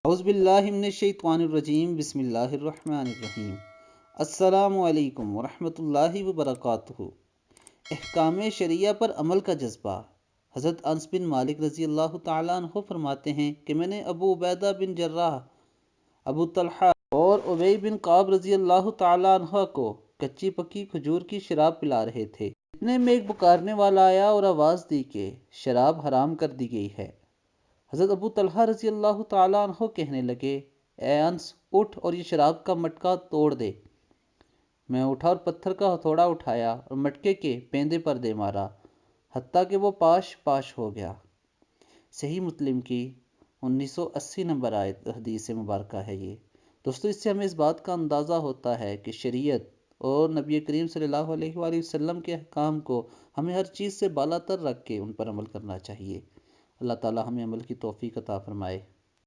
औज़ुबिल्लाहिमिनश्शैतानिर्रजीम बिस्मिल्लाहिर्रहमानिर्रहीम। अस्सलामु अलैकुम वरहमतुल्लाहि वबरकातुहू। अहकाम शरिया पर अमल का जज्बा। हज़रत अनस बिन मालिक रज़ी अल्लाह तआला अन्हु फरमाते हैं कि मैंने अबू उबैदा बिन जर्राह, अबू तलहा और उबई बिन काब रज़ी अल्लाह तआला अन्हु को कच्ची पक्की खजूर की शराब पिला रहे थे। इतने में एक पुकारने वाला आया और आवाज़ दी कि शराब हराम कर दी गई है। हज़रत अबू तलहा रज़ी अल्लाह तआला अन्हु कहने लगे, ए अंस, उठ और ये शराब का मटका तोड़ दे। मैं उठा और पत्थर का हथौड़ा उठाया और मटके के पेंदे पर दे मारा, हत्ता कि वो पाश पाश हो गया। सही मुस्लिम की 1980 नंबर आयत हदीस मुबारक है ये। दोस्तों, इससे हमें इस बात का अंदाज़ा होता है कि शरीयत और नबी करीम सल्लल्लाहु अलैहि वसल्लम के अहकाम को हमें हर चीज़ से बालातर रख के उन पर अमल करना चाहिए। अल्लाह ताला हमें अमल की तौफीक अता फरमाए।